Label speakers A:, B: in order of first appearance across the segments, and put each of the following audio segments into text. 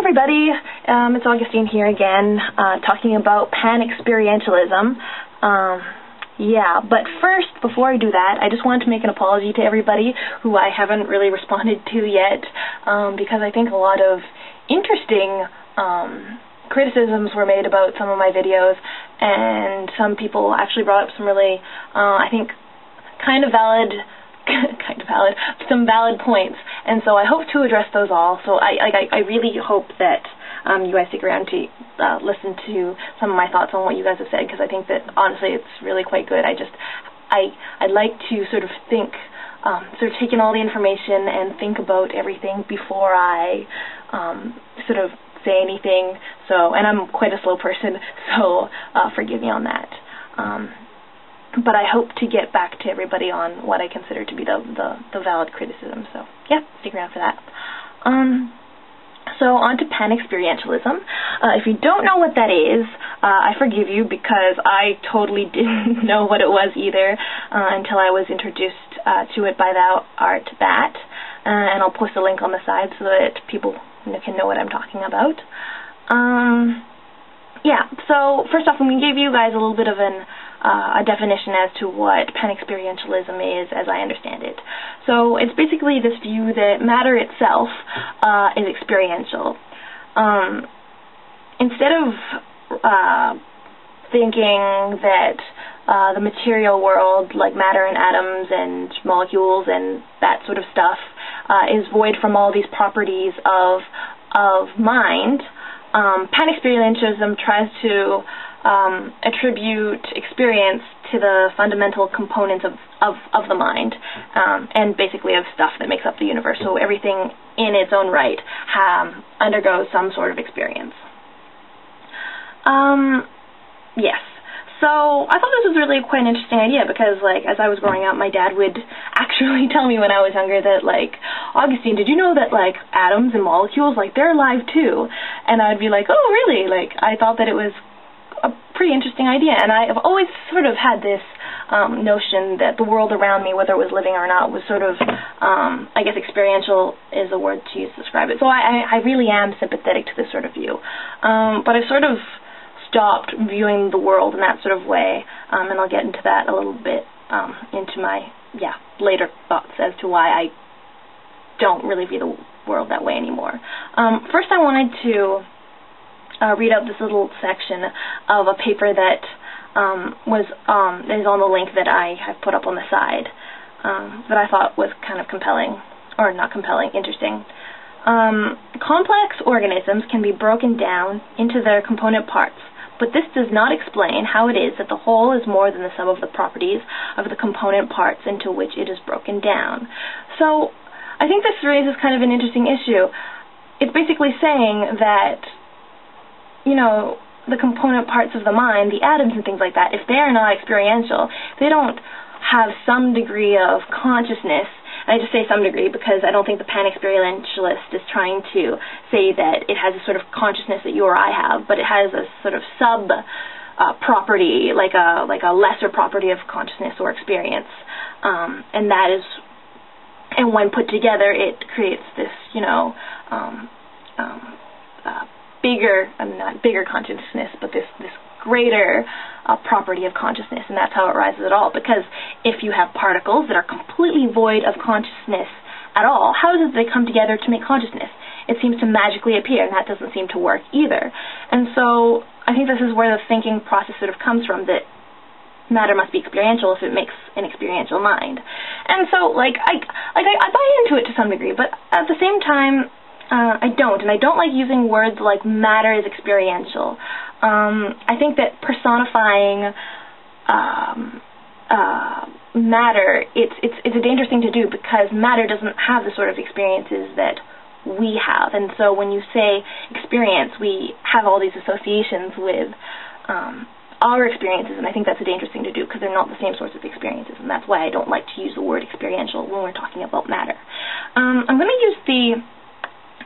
A: everybody, it's Augustine here again, talking about Panexperientialism. But first, before I do that, I just wanted to make an apology to everybody who I haven't really responded to yet, because I think a lot of interesting criticisms were made about some of my videos, and some people actually brought up some really, I think, some valid points, and so I hope to address those all. So I really hope that you guys stick around to listen to some of my thoughts on what you guys have said, because I think that honestly it's really quite good. I'd like to sort of think, sort of take in all the information and think about everything before I sort of say anything. So, and I'm quite a slow person, so forgive me on that. But I hope to get back to everybody on what I consider to be the valid criticism. So, yeah, stick around for that. So, on to Panexperientialism. If you don't know what that is, I forgive you, because I totally didn't know what it was either until I was introduced to it by Thouartthat. And I'll post a link on the side so that people can know what I'm talking about. So first off, I'm going to give you guys a little bit of a definition as to what Panexperientialism is, as I understand it. So it's basically this view that matter itself is experiential. Instead of thinking that the material world, like matter and atoms and molecules and that sort of stuff, is void from all these properties of mind, Panexperientialism tries to attribute experience to the fundamental components of the mind, and basically of stuff that makes up the universe. So everything in its own right undergoes some sort of experience. Yes. So I thought this was really quite an interesting idea, because, like, as I was growing up, my dad would actually tell me when I was younger that, like, Augustine, did you know that, like, atoms and molecules, like, they're alive too? And I'd be like, oh, really? Like, I thought that it was a pretty interesting idea, and I've always sort of had this notion that the world around me, whether it was living or not, was sort of, I guess experiential is a word to use to describe it. So I really am sympathetic to this sort of view. But I've sort of stopped viewing the world in that sort of way, and I'll get into that a little bit into my later thoughts as to why I don't really view the world that way anymore. First, I wanted to read out this little section of a paper that is on the link that I have put up on the side, that I thought was kind of compelling, or not compelling, interesting. Complex organisms can be broken down into their component parts, but this does not explain how it is that the whole is more than the sum of the properties of the component parts into which it is broken down. So I think this raises kind of an interesting issue. It's basically saying that, you know, the component parts of the mind, the atoms and things like that, if they are not experiential, they don't have some degree of consciousness. And I just say some degree because I don't think the Panexperientialist is trying to say that it has a sort of consciousness that you or I have, but it has a sort of property, like a lesser property of consciousness or experience, and that is, and when put together, it creates this, you know, not bigger consciousness, but this greater property of consciousness, and that's how it rises at all. Because if you have particles that are completely void of consciousness at all, how does they come together to make consciousness? It seems to magically appear, and that doesn't seem to work either. And so I think this is where the thinking process sort of comes from, that matter must be experiential if it makes an experiential mind. And so, like, I buy into it to some degree, but at the same time, I don't, and I don't like using words like matter is experiential. I think that personifying matter, it's a dangerous thing to do, because matter doesn't have the sort of experiences that we have, and so when you say experience, we have all these associations with our experiences, and I think that's a dangerous thing to do, because they're not the same sorts of experiences, and that's why I don't like to use the word experiential when we're talking about matter. I'm going to use the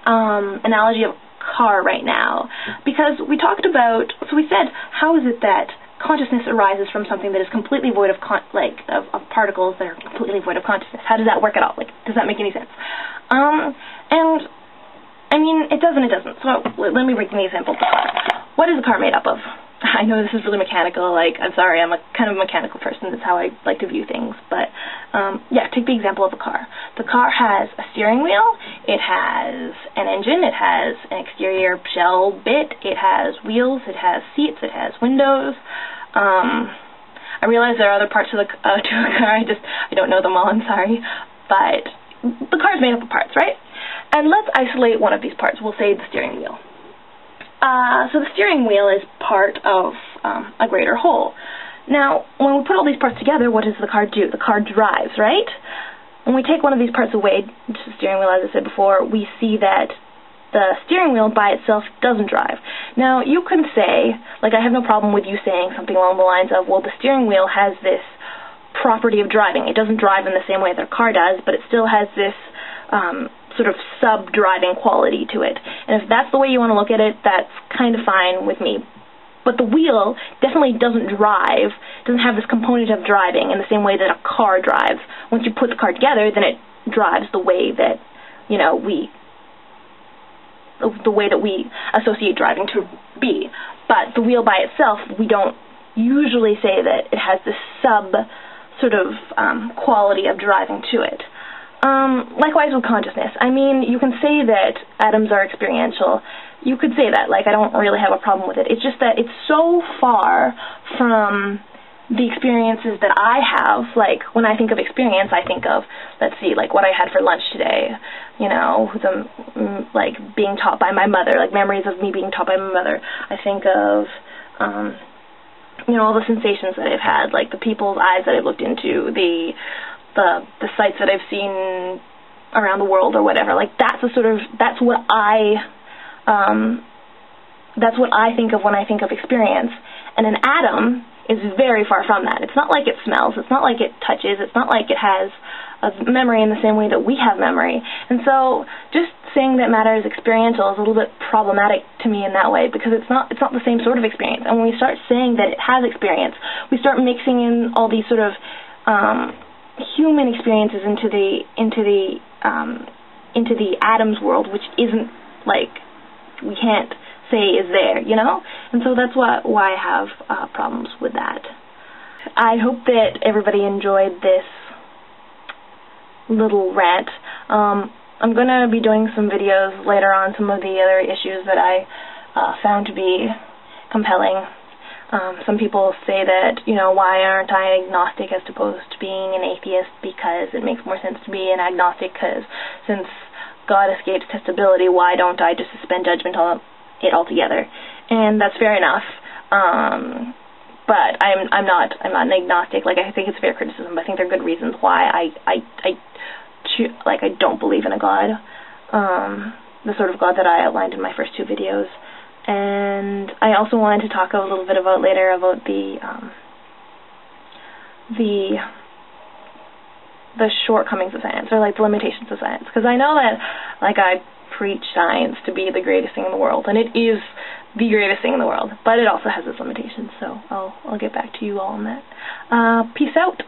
A: analogy of a car right now, because we talked about, so we said, how is it that consciousness arises from something that is completely void of particles that are completely void of consciousness? How does that work at all? Like, does that make any sense? And I mean, it does and it doesn't. So let me break down the example of the car. What is a car made up of? I know this is really mechanical, like, I'm sorry, I'm a kind of a mechanical person, that's how I like to view things, but, yeah, take the example of a car. The car has a steering wheel, it has an engine, it has an exterior shell bit, it has wheels, it has seats, it has windows. I realize there are other parts to the car, I don't know them all, I'm sorry, but the car is made up of parts, right? And let's isolate one of these parts, we'll say the steering wheel. So the steering wheel is part of a greater whole. Now, when we put all these parts together, what does the car do? The car drives, right? When we take one of these parts away, which is the steering wheel, as I said before, we see that the steering wheel by itself doesn't drive. Now, you can say, like, I have no problem with you saying something along the lines of, well, the steering wheel has this property of driving. It doesn't drive in the same way that a car does, but it still has this sort of sub-driving quality to it. And if that's the way you want to look at it, that's kind of fine with me. But the wheel definitely doesn't drive, doesn't have this component of driving in the same way that a car drives. Once you put the car together, then it drives the way that, you know, we associate driving to be. But the wheel by itself, we don't usually say that it has this sub sort of quality of driving to it. Likewise with consciousness. I mean, you can say that atoms are experiential. You could say that, like, I don't really have a problem with it. It's just that it's so far from the experiences that I have. Like, when I think of experience, I think of, let's see, like, what I had for lunch today, you know, like, being taught by my mother, like, memories of me being taught by my mother. I think of, you know, all the sensations that I've had, like the people's eyes that I've looked into, the sights that I've seen around the world or whatever. Like, that's what I think of when I think of experience. And an atom is very far from that. It's not like it smells, it's not like it touches, it's not like it has a memory in the same way that we have memory. And so just saying that matter is experiential is a little bit problematic to me in that way, because it's not the same sort of experience. And when we start saying that it has experience, we start mixing in all these sort of human experiences into the atoms world, which isn't, like, we can't say is there, you know? And so that's why I have problems with that. I hope that everybody enjoyed this little rant. I'm going to be doing some videos later on, some of the other issues that I found to be compelling. Some people say that, you know, why aren't I agnostic as opposed to being an atheist, because it makes more sense to be an agnostic, because since God escapes testability, why don't I just suspend judgment on it altogether? And that's fair enough. But I'm not an agnostic. Like, I think it's fair criticism, but I think there are good reasons why I don't believe in a God, the sort of God that I outlined in my first two videos. And I also wanted to talk a little bit later about the shortcomings of science, or like the limitations of science, because I know that, like, I preach science to be the greatest thing in the world, and it is the greatest thing in the world, but it also has its limitations. So I'll get back to you all on that. Peace out.